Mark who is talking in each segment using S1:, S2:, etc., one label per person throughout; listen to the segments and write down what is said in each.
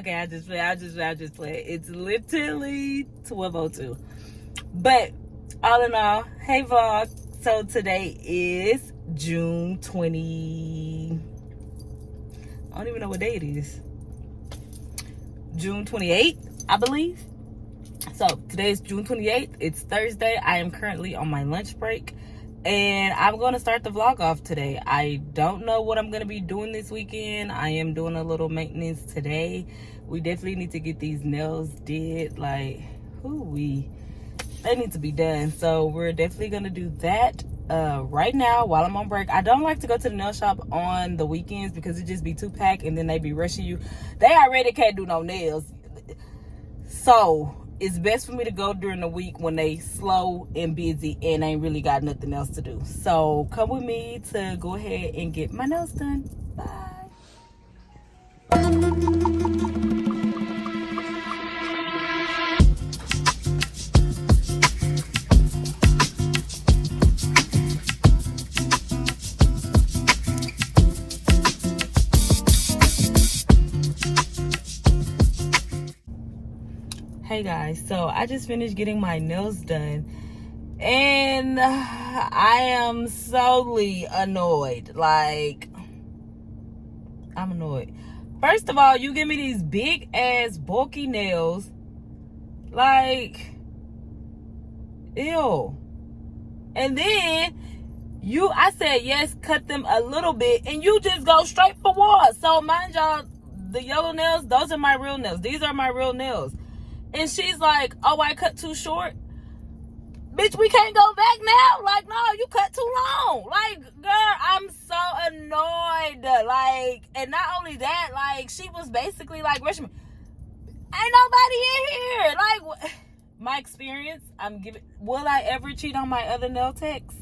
S1: Okay, I just play. It's literally 12:02. But all in all, hey vlog. So today is June 20. I don't even know what day it is. June 28th, I believe. So today is June 28th. It's Thursday. I am currently on my lunch break. And I'm going to start the vlog off today. I don't know what I'm going to be doing this weekend. I am doing a little maintenance today. We definitely need to get these nails did. Like, they need to be done. So we're definitely going to do that right now while I'm on break. I don't like to go to the nail shop on the weekends because it just be too packed and then they be rushing you. They already can't do no nails. So it's best for me to go during the week when they slow and busy and ain't really got nothing else to do. So come with me to go ahead and get my nails done. Bye. Hey guys, so I just finished getting my nails done and I am solely annoyed. Like, I'm annoyed. First of all, you give me these big ass bulky nails, like, ew. And then I said yes, cut them a little bit, and you just go straight for what? So mind y'all, the yellow nails, those are my real nails. These are my real nails. And she's like, oh, I cut too short. Bitch, we can't go back now. Like, no, you cut too long. Like, girl, I'm so annoyed. Like, and not only that, like, she was basically like, ain't nobody in here. Like, my experience, will I ever cheat on my other nail techs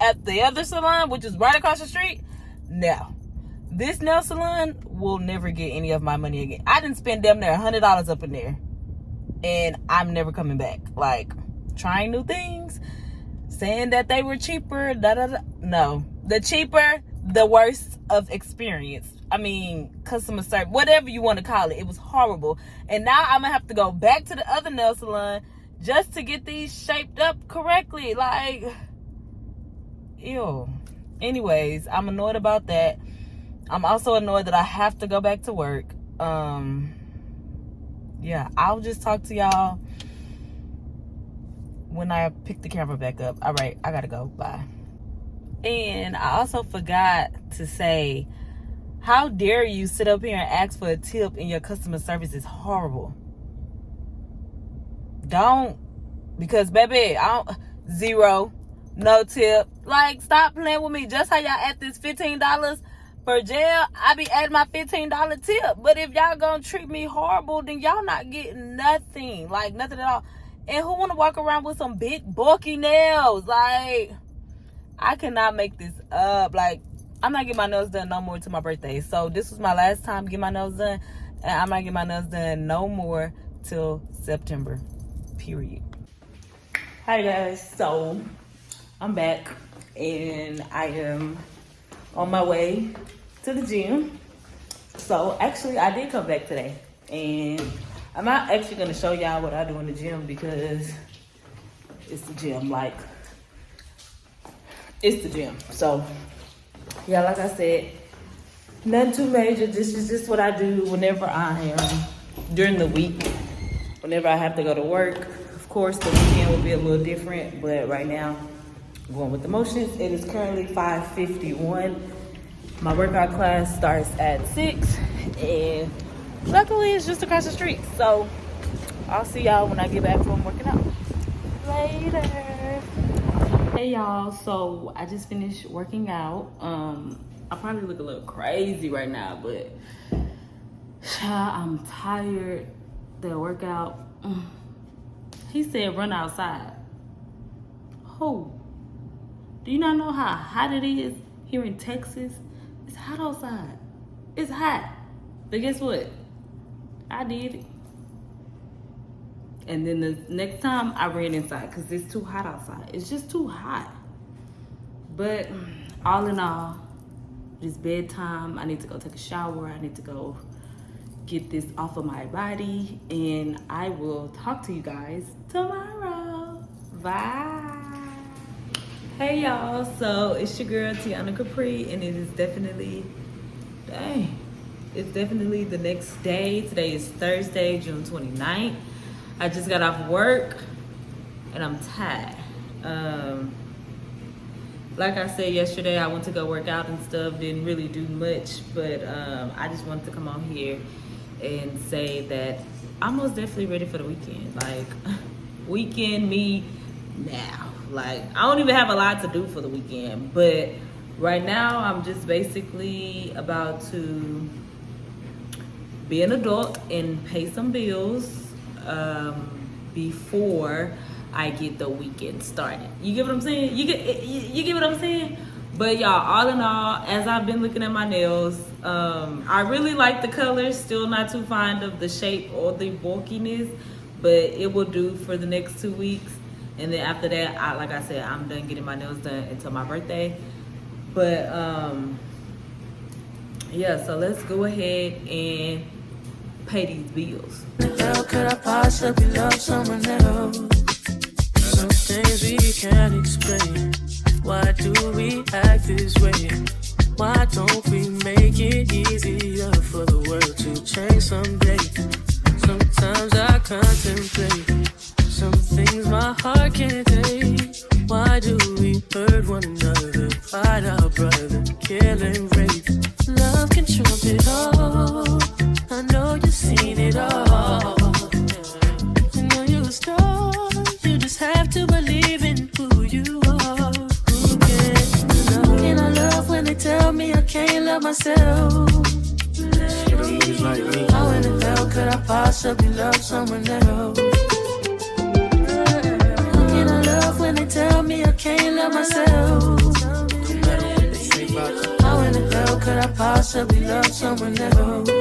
S1: at the other salon, which is right across the street? No. This nail salon will never get any of my money again. I didn't spend damn near $100 up in there. And I'm never coming back. Like, trying new things, saying that they were cheaper, No. The cheaper, the worst of experience. I mean, customer service, whatever you want to call it. It was horrible. And now I'm going to have to go back to the other nail salon just to get these shaped up correctly. Like, ew. Anyways, I'm annoyed about that. I'm also annoyed that I have to go back to work. Yeah, I'll just talk to y'all when I pick the camera back up. All right, I gotta go. Bye. And I also forgot to say, how dare you sit up here and ask for a tip and your customer service is horrible. Don't, because baby, zero, no tip. Like, stop playing with me. Just how y'all at this $15 for gel, I be adding my $15 tip. But if y'all gonna treat me horrible, then y'all not getting nothing. Like, nothing at all. And who wanna walk around with some big, bulky nails? Like, I cannot make this up. Like, I'm not getting my nails done no more till my birthday. So this was my last time getting my nails done. And I'm not getting my nails done no more till September. Period. Hi guys, so I'm back. And I am on my way to the gym. So actually I did come back today, and I'm not actually gonna show y'all what I do in the gym because it's the gym. Like, it's the gym. So yeah, like I said, nothing too major. This is just what I do whenever I am during the week, whenever I have to go to work. Of course the weekend will be a little different, but right now going with the motions. It is currently 5:51. My workout class starts at 6, and luckily it's just across the street. So I'll see y'all when I get back from working out. Later. Hey y'all, so I just finished working out. I probably look a little crazy right now, but I'm tired. The workout, he said run outside. Who? Do you not know how hot it is here in Texas? It's hot outside. It's hot. But guess what? I did it. And then the next time I ran inside because it's too hot outside. It's just too hot. But all in all, it's bedtime. I need to go take a shower. I need to go get this off of my body, and I will talk to you guys tomorrow. Bye. Hey y'all, so it's your girl Tiana Capri, and it is definitely, it's definitely the next day. Today is Thursday, June 29th. I just got off work and I'm tired. Like I said yesterday, I went to go work out and stuff, didn't really do much, but I just wanted to come on here and say that I'm most definitely ready for the weekend. Like, weekend me now. Like, I don't even have a lot to do for the weekend, but right now I'm just basically about to be an adult and pay some bills before I get the weekend started. You get what I'm saying? You get what I'm saying? But y'all, all in all, as I've been looking at my nails, I really like the colors. Still not too fond of the shape or the bulkiness, but it will do for the next 2 weeks. And then after that, like I said, I'm done getting my nails done until my birthday. But yeah, so let's go ahead and pay these bills.
S2: How could I possibly love someone else? Some things we can't explain. Why do we act this way? Why don't we make it easier for the world to change someday? Sometimes I contemplate some things my heart can't take. Why do we hurt one another, fight our brother, kill and rape? Love can trump it all. I know you've seen it all. You know you're a star. You just have to believe in who you are. Who can I love when they tell me I can't love myself? How in the hell could I possibly love someone else? Who can I love when they tell me I can't love myself? How in the hell could I possibly love someone else? Who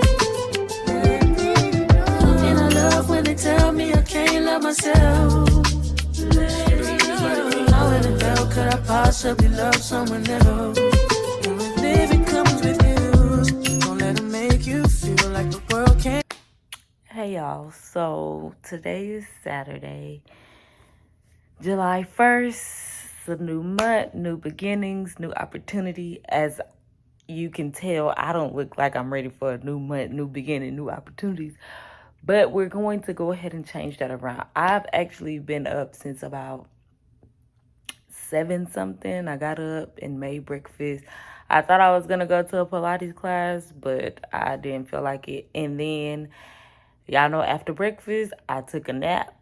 S2: can I love when they tell me I can't love myself? How in the hell could I possibly love someone else? When living comes with you, don't let them make you feel like the world can't.
S1: Hey y'all, so today is Saturday, July 1st. It's a new month, new beginnings, new opportunity. As you can tell, I don't look like I'm ready for a new month, new beginning, new opportunities. But we're going to go ahead and change that around. I've actually been up since about 7 something. I got up and made breakfast. I thought I was going to go to a Pilates class, but I didn't feel like it. And then, y'all know, after breakfast, I took a nap.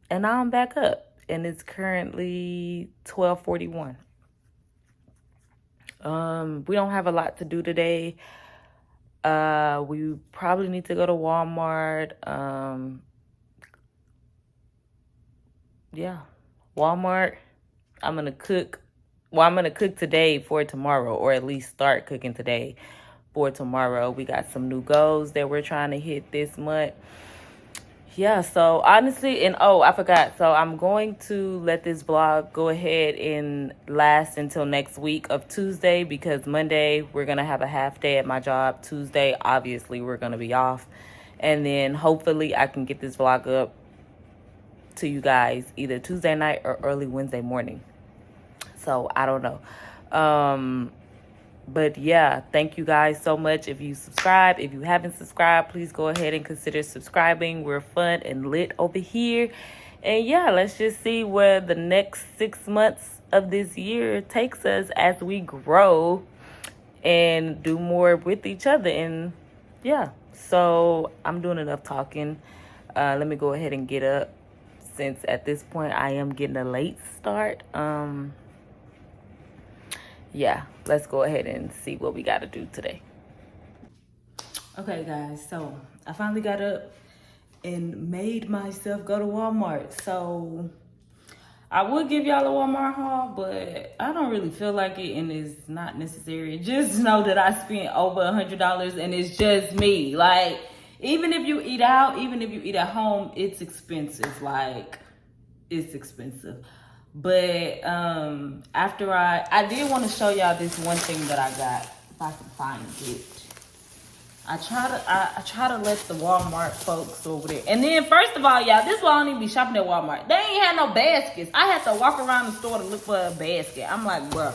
S1: And now I'm back up. And it's currently 12:41. We don't have a lot to do today. We probably need to go to Walmart. Yeah, Walmart. I'm gonna cook. Well, I'm gonna cook today for tomorrow, or at least start cooking today for tomorrow. We got some new goals that we're trying to hit this month. Yeah, so honestly, and oh, I forgot. So I'm going to let this vlog go ahead and last until next week of Tuesday, because Monday we're going to have a half day at my job. Tuesday, obviously, we're going to be off. And then hopefully I can get this vlog up to you guys either Tuesday night or early Wednesday morning. So I don't know. But yeah, thank you guys so much. If you subscribe, if you haven't subscribed, please go ahead and consider subscribing. We're fun and lit over here. And yeah, let's just see where the next 6 months of this year takes us as we grow and do more with each other. And yeah, so I'm doing enough talking. Let me go ahead and get up, since at this point I am getting a late start. Yeah, let's go ahead and see what we got to do today. Okay, guys, so I finally got up and made myself go to Walmart. So I would give y'all a Walmart haul, but I don't really feel like it, and it's not necessary. Just know that I spent over $100, and it's just me. Like, even if you eat out, even if you eat at home, it's expensive. Like, it's expensive. But after I did want to show y'all this one thing that I got, if I can find it. I try to let the Walmart folks over there. And then first of all, y'all, this is why I don't even be shopping at Walmart. They ain't had no baskets. I had to walk around the store to look for a basket. I'm like, bro,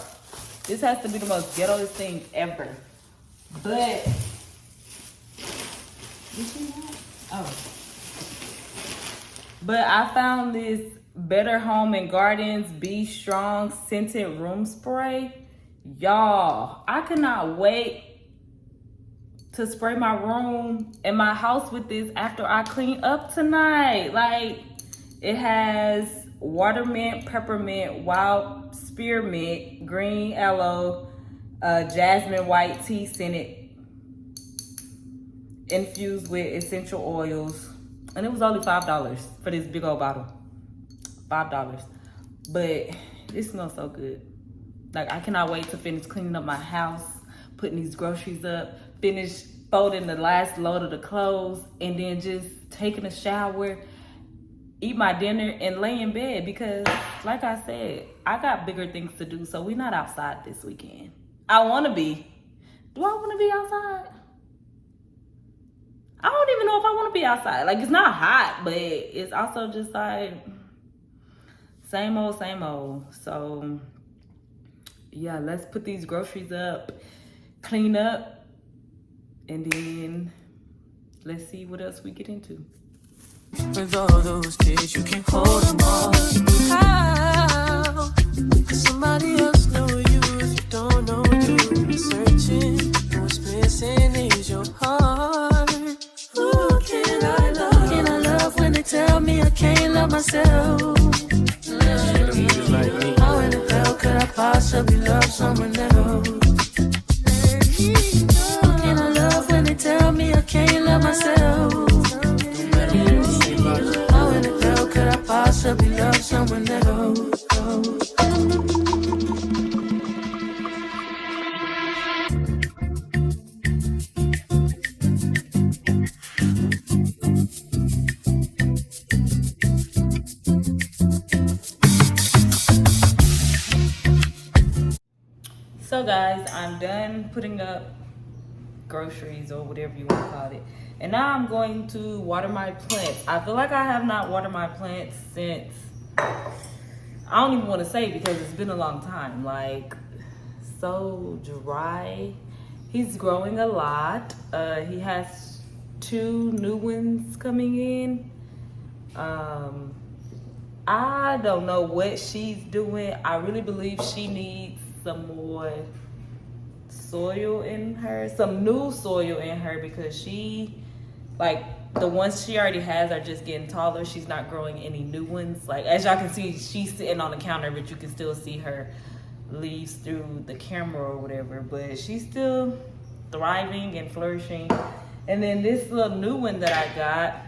S1: this has to be the most ghettoest thing ever. But oh. But I found this Better Home and Gardens Be Strong scented room spray. Y'all, I cannot wait to spray my room and my house with this after I clean up tonight. Like, it has water mint, peppermint, wild spearmint, green aloe, jasmine white tea scented, infused with essential oils. And it was only $5 for this big old bottle. $5. But it smells so good. Like, I cannot wait to finish cleaning up my house, putting these groceries up, finish folding the last load of the clothes, and then just taking a shower, eat my dinner, and lay in bed. Because, like I said, I got bigger things to do, so we're not outside this weekend. I want to be. Do I want to be outside? I don't even know if I want to be outside. Like, it's not hot, but it's also just like same old, same old. So, yeah, let's put these groceries up, clean up, and then let's see what else we get into.
S2: With all those tears, you can't hold them all. How can somebody else know you if you don't know you? Searching, what's missing is your heart. Who can I love? Can I love when they tell me I can't love myself? How in the hell could I possibly love someone else? Who can I love when they tell me I can't love myself? How in the hell could I possibly love someone else?
S1: So guys, I'm done putting up groceries or whatever you want to call it. And now I'm going to water my plants. I feel like I have not watered my plants since, I don't even want to say because it's been a long time. Like, so dry. He's growing a lot. He has 2 new ones coming in. I don't know what she's doing. I really believe she needs some more soil in her, some new soil in her, because she, like, the ones she already has are just getting taller. She's not growing any new ones. Like, as y'all can see, she's sitting on the counter, but you can still see her leaves through the camera or whatever, but she's still thriving and flourishing. And then this little new one that I got,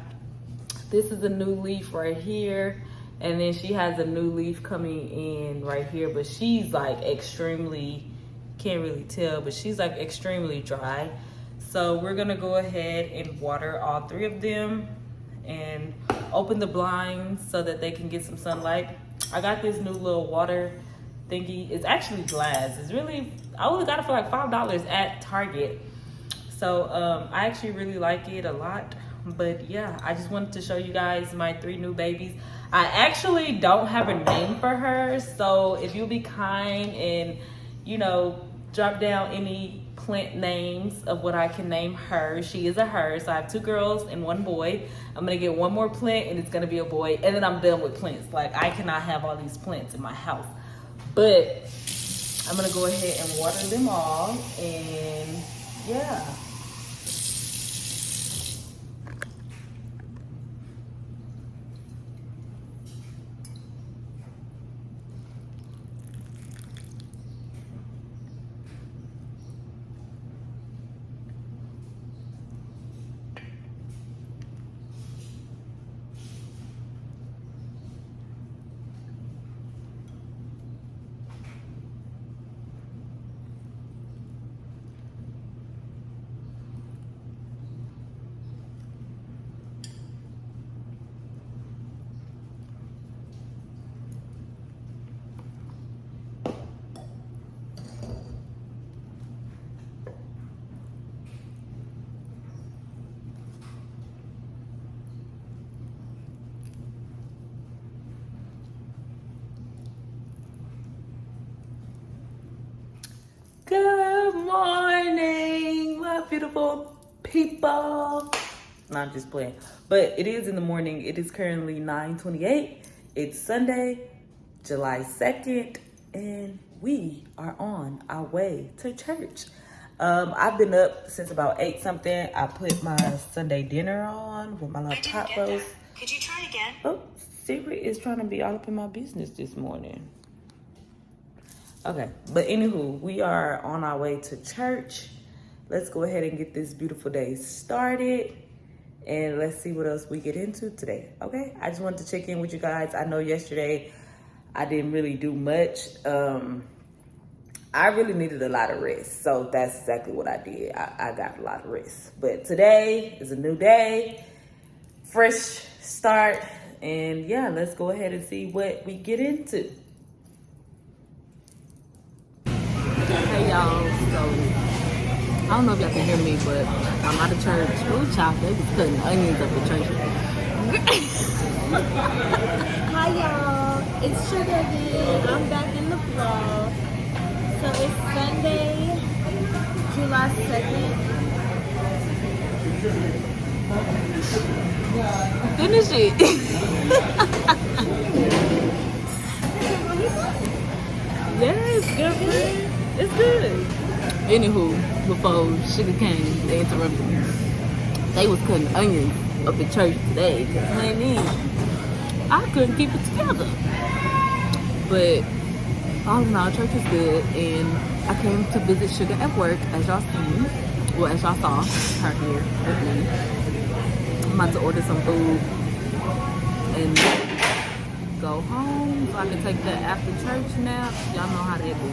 S1: this is a new leaf right here. And then she has a new leaf coming in right here, but she's like extremely, can't really tell, but she's like extremely dry. So we're gonna go ahead and water all 3 of them and open the blinds so that they can get some sunlight. I got this new little water thingy. It's actually glass. It's really, I only got it for like $5 at Target. So I actually really like it a lot. But yeah, I just wanted to show you guys my 3 new babies. I actually don't have a name for her, so if you'll be kind and, you know, drop down any plant names of what I can name her. She is a her, so I have 2 girls and 1 boy. I'm gonna get 1 more plant and it's gonna be a boy, and then I'm done with plants. Like, I cannot have all these plants in my house. But I'm gonna go ahead and water them all, and yeah. beautiful people? No, I'm just playing. But it is in the morning. It is currently 9:28. It's Sunday, July 2nd, and we are on our way to church. I've been up since about 8 something. I put my Sunday dinner on with my little pot roast.
S3: Could you try again?
S1: Oh, Siri is trying to be all up in my business this morning. Okay, but anywho, we are on our way to church. Let's go ahead and get this beautiful day started. And let's see what else we get into today, okay? I just wanted to check in with you guys. I know yesterday I didn't really do much. I really needed a lot of rest. So that's exactly what I did. I got a lot of rest. But today is a new day, fresh start. And yeah, let's go ahead and see what we get into.
S4: Hey y'all, so I don't know if y'all can hear me, but I'm out of church. Ooh, child, they was cutting onions up at church.
S5: Hi y'all, it's Sugar again. I'm back in the vlog. So it's Sunday, July 2nd.
S4: Finish it. Yes, girlfriend. It's good. Anywho, before Sugar came, they interrupted me. They was cutting onions up at church today. Cause I couldn't keep it together. But all in all, church is good, and I came to visit Sugar at work, as y'all seen. Well, as y'all saw her here with me. I'm about to order some food and go home so I can take that after church nap. Y'all know how that be.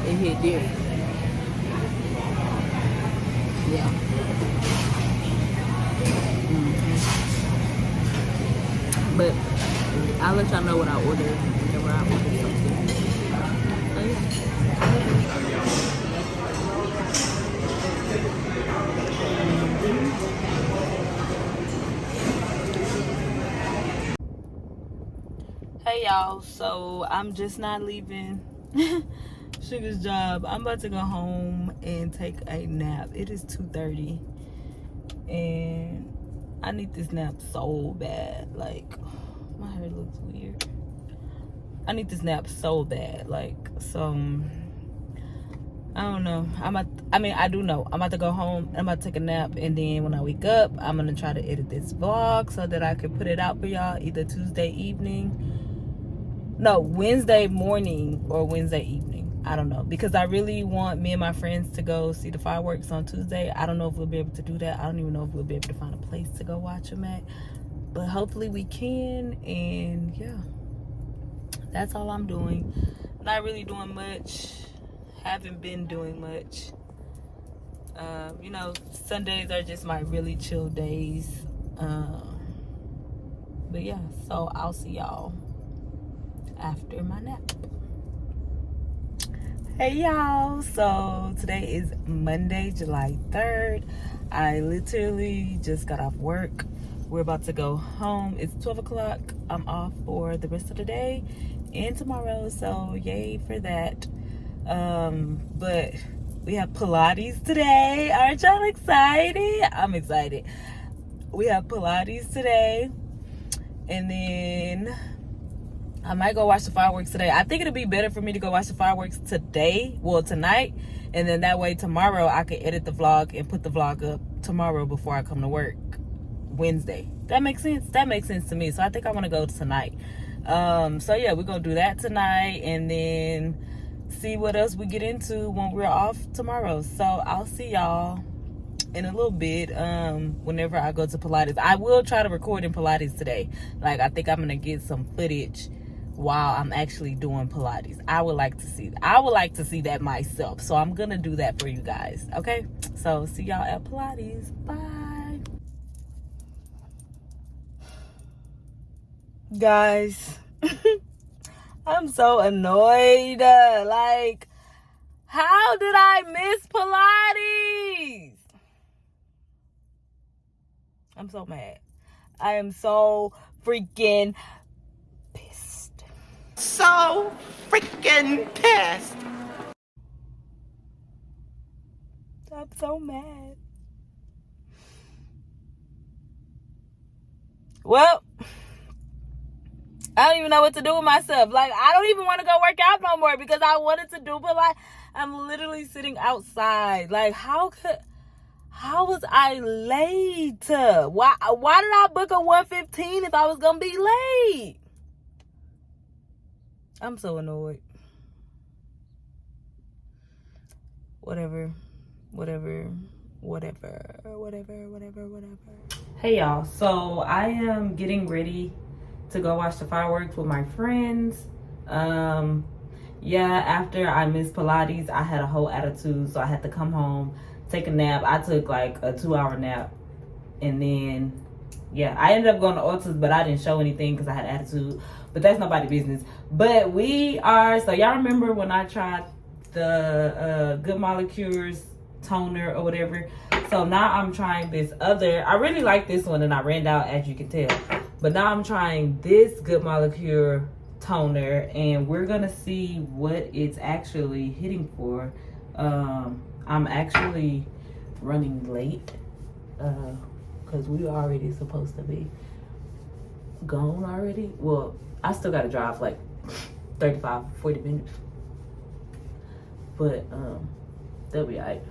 S4: It hit different. Yeah. But I'll let y'all know what I order whenever I order something. So
S1: yeah. Hey y'all, so I'm just not leaving Sugar's job. I'm about to go home and take a nap. It is 2:30 and I need this nap so bad. Like, my hair looks weird. I need this nap so bad. Like, so I don't know. I do know. I'm about to go home. I'm about to take a nap, and then when I wake up, I'm gonna try to edit this vlog so that I can put it out for y'all either Wednesday morning or Wednesday evening. I don't know, because I really want me and my friends to go see the fireworks on Tuesday. I don't know if we'll be able to do that. I don't even know if we'll be able to find a place to go watch them at, but hopefully we can. And yeah, that's all I'm doing. Not really doing much. Haven't been doing much. Sundays are just my really chill days. But yeah, so I'll see y'all after my nap. Hey y'all, so today is Monday, July 3rd. I literally just got off work. We're about to go home. It's 12 o'clock. I'm off for the rest of the day and tomorrow, so yay for that. But we have Pilates today. Aren't y'all excited? I'm excited. We have Pilates today, and then I might go watch the fireworks today. I think it'll be better for me to go watch the fireworks tonight, and then that way tomorrow I can edit the vlog and put the vlog up tomorrow before I come to work Wednesday. That makes sense? That makes sense to me. So I think I want to go tonight. So yeah, we're gonna do that tonight, and then see what else we get into when we're off tomorrow. So I'll see y'all in a little bit whenever I go to Pilates. I will try to record in Pilates today. Like, I think I'm gonna get some footage while I'm actually doing Pilates. I would like to see that myself. So I'm gonna do that for you guys. Okay? So see y'all at Pilates. Bye. Guys, I'm so annoyed. Like, how did I miss Pilates? I'm so mad. I am so freaking pissed.
S3: So freaking pissed.
S1: I'm so mad. Well, I don't even know what to do with myself. Like, I don't even want to go work out no more because I wanted to do, but like, I'm literally sitting outside. Like, how was I late? Why did I book a 1:15 if I was gonna be late? I'm so annoyed. Whatever. Hey y'all, so I am getting ready to go watch the fireworks with my friends. Yeah, after I missed Pilates, I had a whole attitude, so I had to come home, take a nap. I took like a 2-hour nap, and then yeah, I ended up going to Ulta's, but I didn't show anything because I had attitude, but that's nobody's business. But so y'all remember when I tried the Good Molecules toner or whatever? So now I'm trying this other, I really like this one and I ran out, as you can tell, but now I'm trying this Good Molecule toner and we're gonna see what it's actually hitting for. I'm actually running late because we already supposed to be gone already. Well, I still gotta drive like 35-40 minutes, but that'll be alright.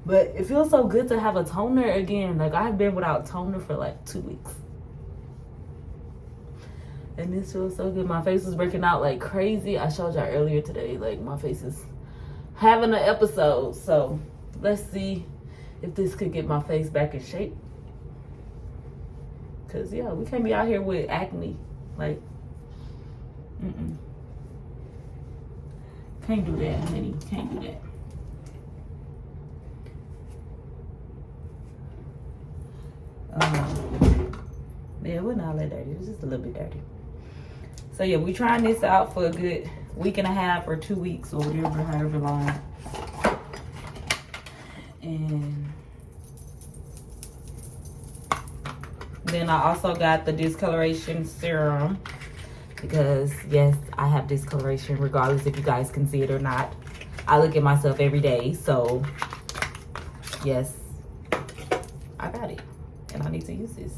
S1: But it feels so good to have a toner again. Like, I've been without toner for like 2 weeks. And this feels so good. My face was breaking out like crazy. I showed y'all earlier today. Like, my face is having an episode. So, let's see if this could get my face back in shape. Because, yeah, we can't be out here with acne. Like, can't do that, honey. Can't do that. Yeah, we're not that dirty. It's just a little bit dirty. So yeah, we trying this out for a good week and a half or 2 weeks or whatever, however long. And then I also got the discoloration serum because yes, I have discoloration regardless if you guys can see it or not. I look at myself every day, so yes, I got it. And I need to use this.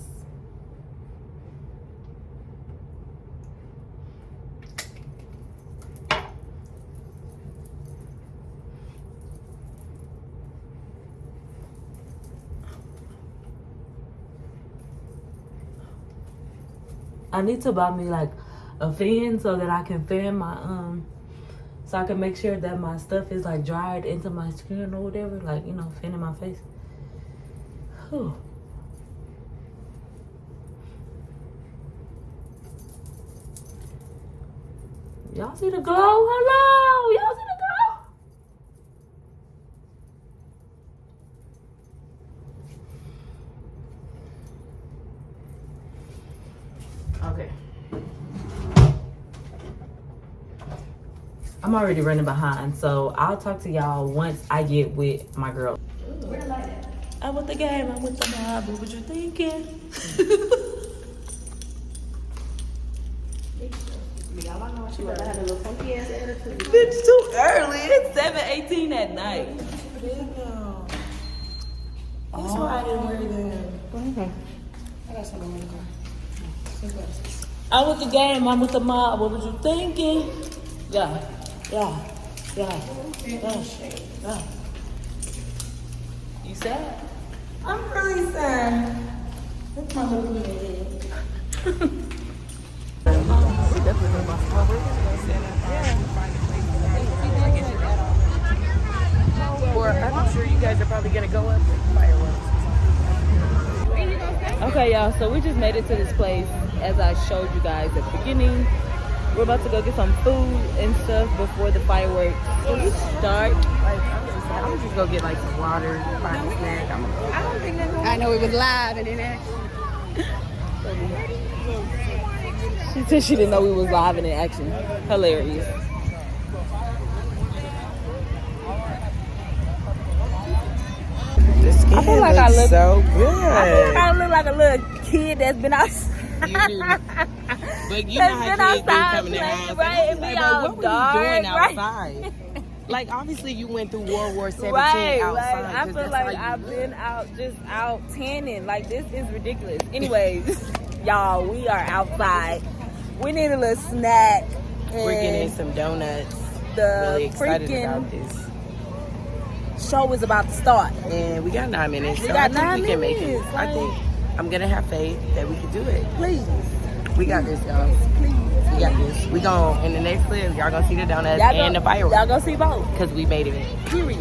S1: I need to buy me like a fan so that I can fan my so I can make sure that my stuff is like dried into my skin or whatever, like, you know, fanning my face. Whew. Y'all see the glow? Hello! Y'all see the glow? Okay. I'm already running behind, so I'll talk to y'all once I get with my girl. I'm with the game, I'm with the mob. What was you thinking? She would have had a little funky ass attitude. Bitch, too early. It's 7:18 at night.
S3: That's why I didn't wear them.
S1: Okay.
S3: I got some in the car.
S1: I'm with the game, I'm with the mob. What was you thinking? Yeah. You sad?
S3: I'm really sad. That's my little head.
S6: Or I'm sure you guys are probably gonna go up with fireworks.
S1: Okay, y'all, so we just made it to this place as I showed you guys at the beginning. We're about to go get some food and stuff before the fireworks start.
S6: I'm just gonna get like some water, find a snack. I don't think that's. I know it was live and in action.
S1: She said she didn't know we was live and in action. Hilarious.
S6: The skin
S1: I feel like I look
S6: so good.
S1: I feel like I look like a little kid that's been outside.
S6: You do. But you know how kids do come in the house.
S1: Right, and be all
S6: what were
S1: dark,
S6: you doing
S1: right?
S6: outside?
S7: Like, obviously, you went through World War 17
S1: Right,
S7: outside.
S1: like I
S7: 'cause
S1: feel
S7: that's
S1: like
S7: how you
S1: I've
S7: look.
S1: been out tanning. Like this is ridiculous. Anyways, y'all, we are outside. We need a little snack.
S7: We're
S1: and
S7: getting some donuts.
S1: The
S7: Really excited
S1: freaking
S7: about this.
S1: show is about to start.
S7: And we got 9 minutes.
S1: We
S7: so
S1: got
S7: I think
S1: 9
S7: we can make it.
S1: minutes,
S7: I
S1: like-
S7: think I'm gonna have faith that we can do it.
S1: Please,
S7: We got this, y'all.
S1: please.
S7: We got this. We gon' in the next clip, y'all gonna see the donuts and the fireworks.
S1: Y'all gonna see both.
S7: Cause we made it.
S1: Period.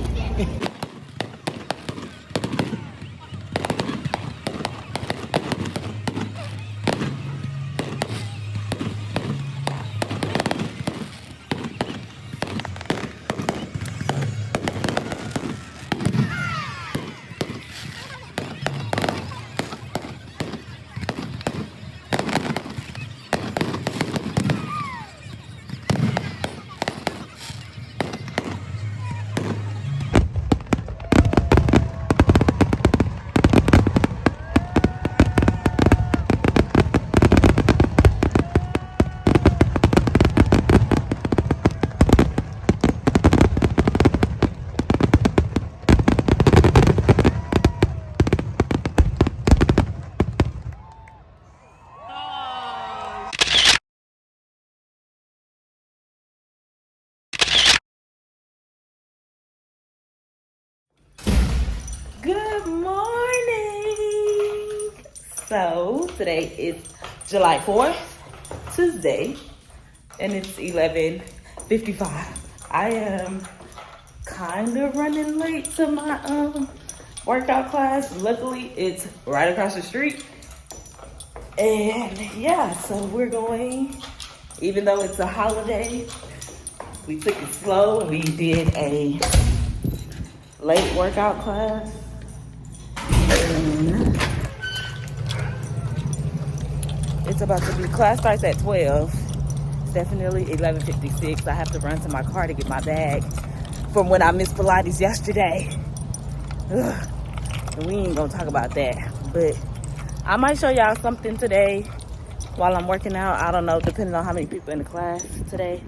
S1: Good morning. So today is July 4th, Tuesday, and it's 11:55. I am kind of running late to my workout class. Luckily, it's right across the street. And yeah, so we're going, even though it's a holiday, we took it slow. We did a late workout class. And it's about to be, class starts at 12. It's definitely 11:56. I have to run to my car to get my bag from when I missed Pilates yesterday. Ugh. And we ain't gonna talk about that. But I might show y'all something today while I'm working out. I don't know, depending on how many people in the class today.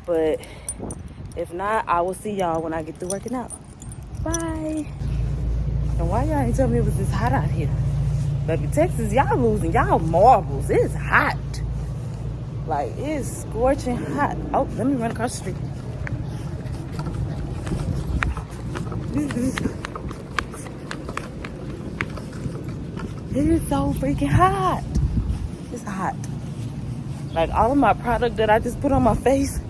S1: But if not, I will see y'all when I get through working out. Bye. And why y'all ain't tell me it was this hot out here? Baby, Texas, y'all losing y'all marbles. It's hot. Like, it's scorching hot. Oh, let me run across the street. It is so freaking hot. It's hot. Like, all of my product that I just put on my face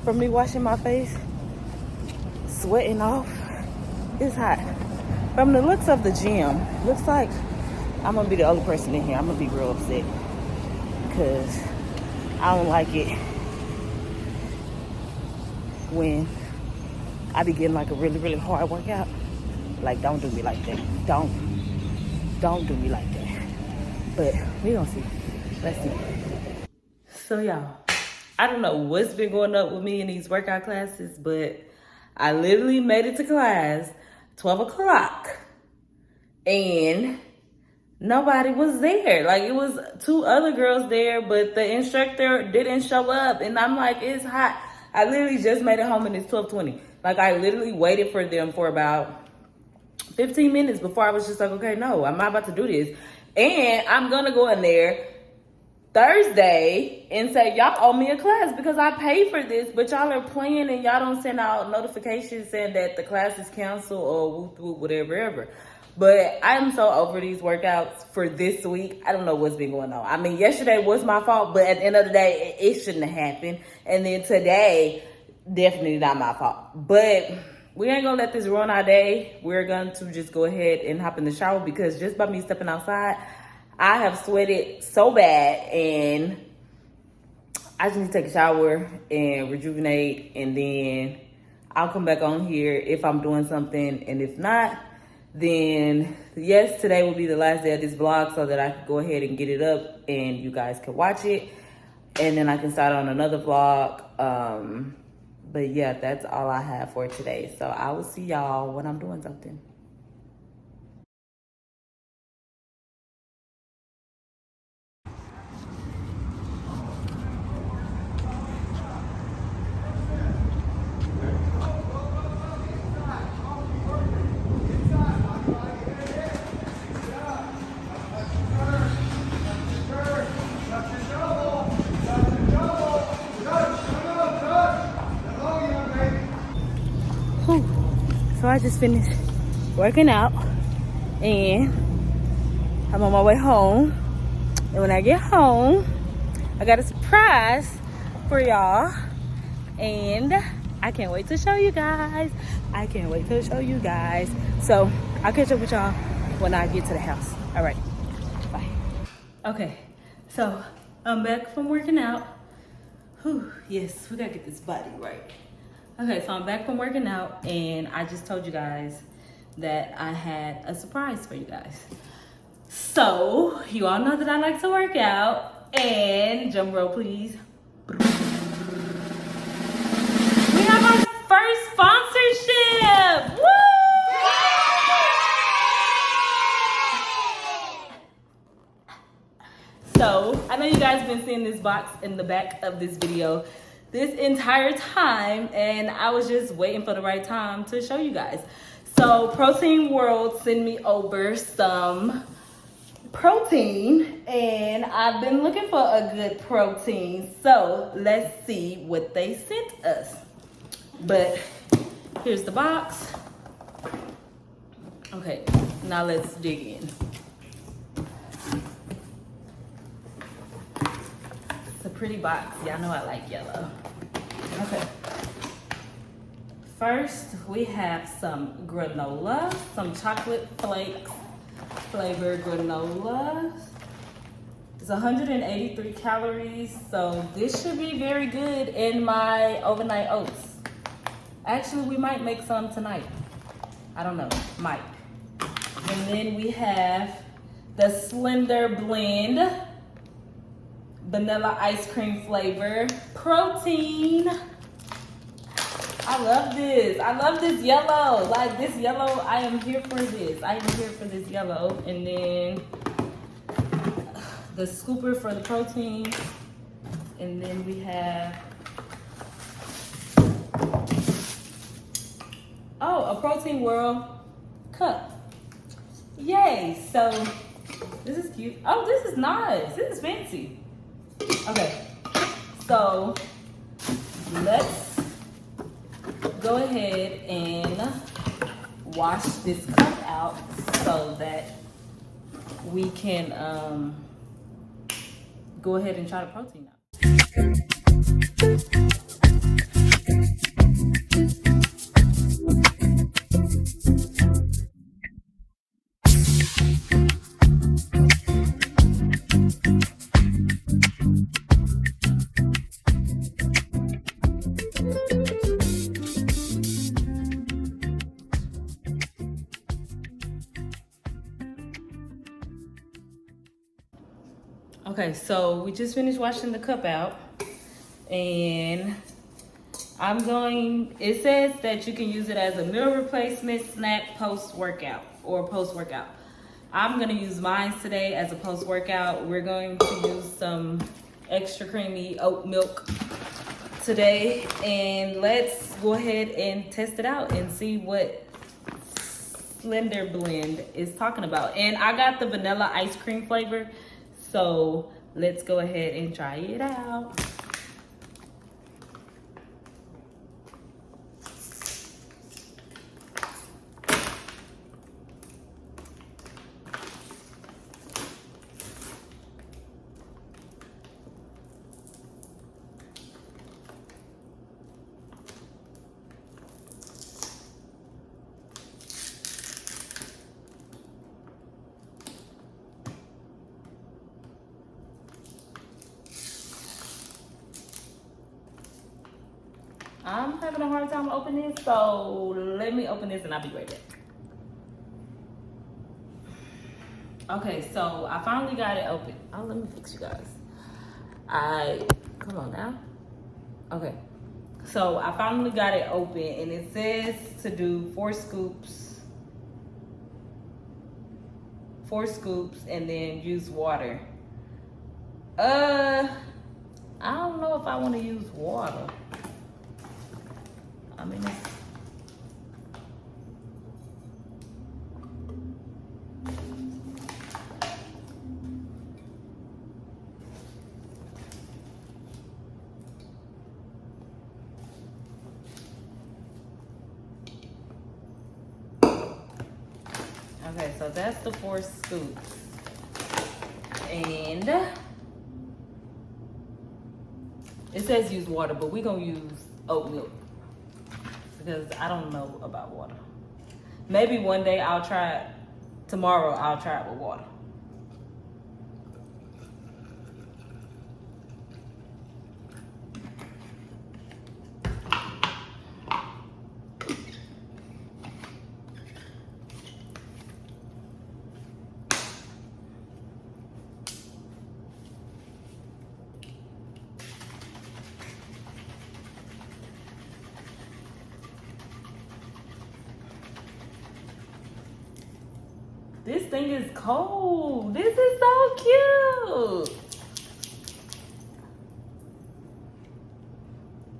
S1: from me washing my face, sweating off, it's hot. From the looks of the gym, looks like I'm gonna be the only person in here. I'm gonna be real upset because I don't like it when I be getting like a really, really hard workout. Like, don't do me like that. Don't do me like that. But we gonna see. Let's see. So y'all, I don't know what's been going up with me in these workout classes, but I literally made it to class 12 o'clock and nobody was there. Like, it was 2 other girls there, but the instructor didn't show up. And I'm like, it's hot. I literally just made it home and it's 12:20. Like, I literally waited for them for about 15 minutes before I was just like, okay, no, I'm not about to do this. And I'm gonna go in there Thursday and say, y'all owe me a class because I paid for this, but y'all are playing and y'all don't send out notifications saying that the class is canceled or whoop, whoop, whatever. But I'm so over these workouts for this week. I don't know what's been going on. I mean, yesterday was my fault, but at the end of the day, it shouldn't have happened. And then today, definitely not my fault. But we ain't gonna let this ruin our day. We're going to just go ahead and hop in the shower because just by me stepping outside, I have sweated so bad and I just need to take a shower and rejuvenate, and then I'll come back on here if I'm doing something, and if not, then yes, today will be the last day of this vlog so that I can go ahead and get it up and you guys can watch it, and then I can start on another vlog. But yeah, that's all I have for today. So I will see y'all when I'm doing something.
S4: I just finished working out and I'm on my way home. And when I get home, I got a surprise for y'all. And I can't wait to show you guys. So I'll catch up with y'all when I get to the house. All right, bye. Okay, so I'm back from working out. Whew, yes, we gotta get this body right. Okay, so I'm back from working out and I just told you guys that I had a surprise for you guys. So, you all know that I like to work out, and drum roll please. We have our first sponsorship! Woo! So, I know you guys been seeing this box in the back of this video this entire time, and I was just waiting for the right time to show you guys. So, Protein World sent me over some protein, and I've been looking for a good protein, so let's see what they sent us. But here's the box. Okay, now let's dig in. It's a pretty box. Y'all know I like yellow. Okay. First, we have some granola, some chocolate flakes flavored granola. It's 183 calories, so this should be very good in my overnight oats. Actually, we might make some tonight. I don't know, might. And then we have the Slender Blend vanilla ice cream flavor protein. I love this. I love this yellow. Like this yellow, I am here for this. I am here for this yellow. And then the scooper for the protein. And then we have, oh, a Protein World cup. Yay. So this is cute. Oh, this is nice. This is fancy. Okay. So let's go ahead and wash this cup out so that we can go ahead and try the protein out. Okay, so we just finished washing the cup out, and it says that you can use it as a meal replacement, snack, post-workout, or post-workout. I'm gonna use mine today as a post-workout. We're going to use some extra creamy oat milk today, and let's go ahead and test it out and see what Slender Blend is talking about. And I got the vanilla ice cream flavor, so let's go ahead and try it out. I'm having a hard time opening this, so let me open this and I'll be right back. Okay, so I finally got it open. Oh, let me fix you guys. Come on now. Okay, so I finally got it open, and it says to do 4 scoops, and then use water. I don't know if I want to use water. I mean,
S1: Okay, so that's the 4 scoops. And it says use water, but we're gonna use oat milk because I don't know about water. Maybe one day I'll try it. Tomorrow I'll try it with water. This thing is cold. This is so cute.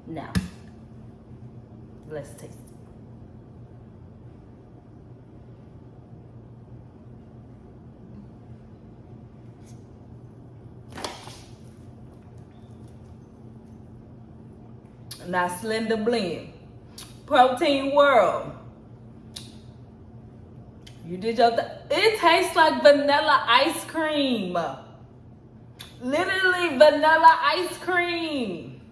S1: Now, let's taste it. Now, Slender Blend, Protein World. You did your it tastes like vanilla ice cream. Literally vanilla ice cream.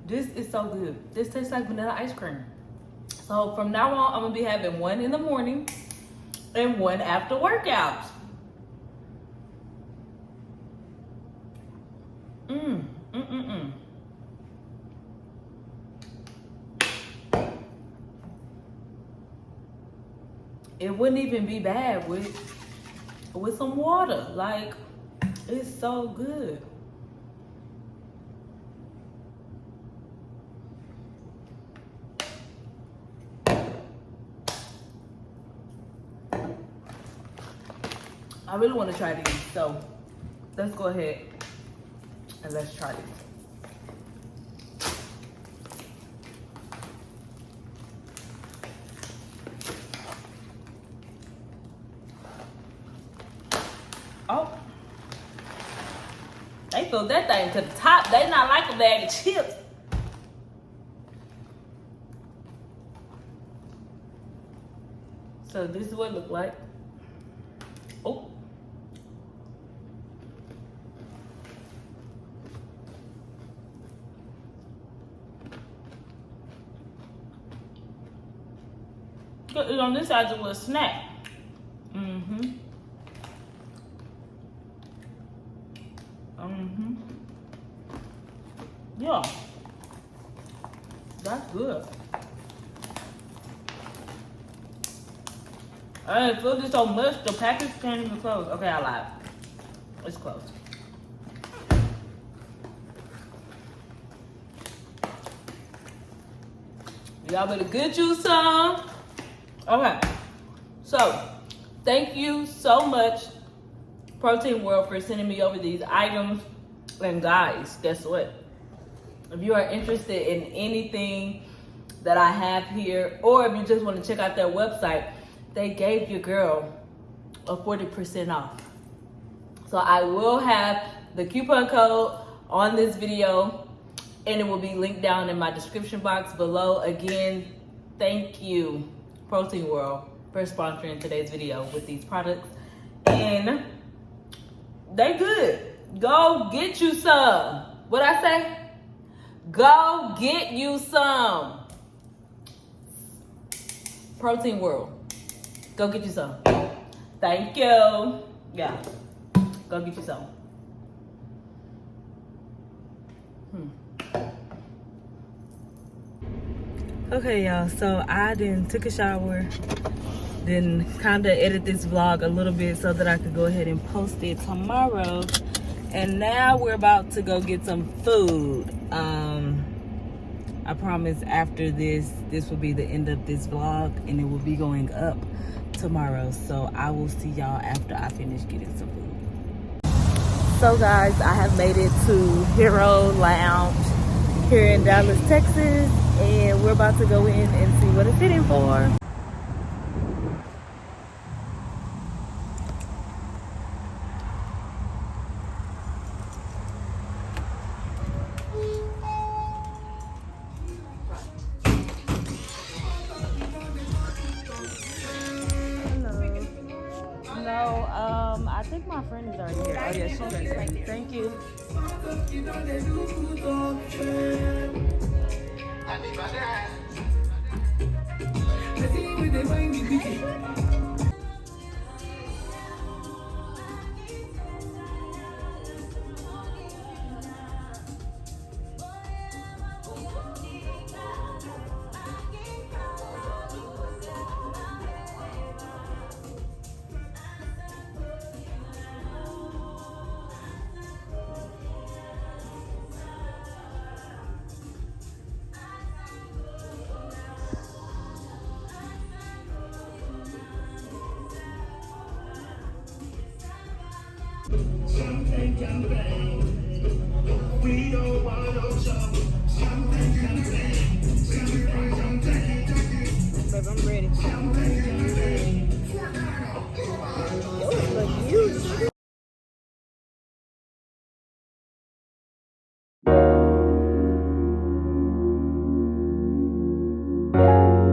S1: This is so good. This tastes like vanilla ice cream. So from now on, I'm gonna be having one in the morning and one after workouts. It wouldn't even be bad with some water. Like, it's so good. I really want to try these, so let's go ahead and let's try these. Oh, they filled that thing to the top. They not like a bag of chips. So this is what it look like. Oh. Good, on this side it was a snack. Yeah. That's good. I didn't feel this so much. The package can't even close. Okay, I lied. It's closed. Y'all better get you some. Okay. So, thank you so much, Protein World, for sending me over these items. And guys, guess what? If you are interested in anything that I have here, or if you just want to check out their website, they gave your girl a 40% off. So I will have the coupon code on this video, and it will be linked down in my description box below. Again, thank you, Protein World, for sponsoring today's video with these products. And they good. Go get you some. What I say? Go get you some. Protein World. Go get you some. Thank you. Yeah. Go get you some. Okay, y'all. So I took a shower. Then kind of edit this vlog a little bit so that I could go ahead and post it tomorrow. And now we're about to go get some food. I promise after this will be the end of this vlog, and it will be going up tomorrow. So I will see y'all after I finish getting some food. So guys, I have made it to Hero Lounge here in Dallas, Texas, and we're about to go in and see what it's fitting for.
S4: think my friend is already here. Oh yeah, she's right there. Thank you. Babe, I'm ready.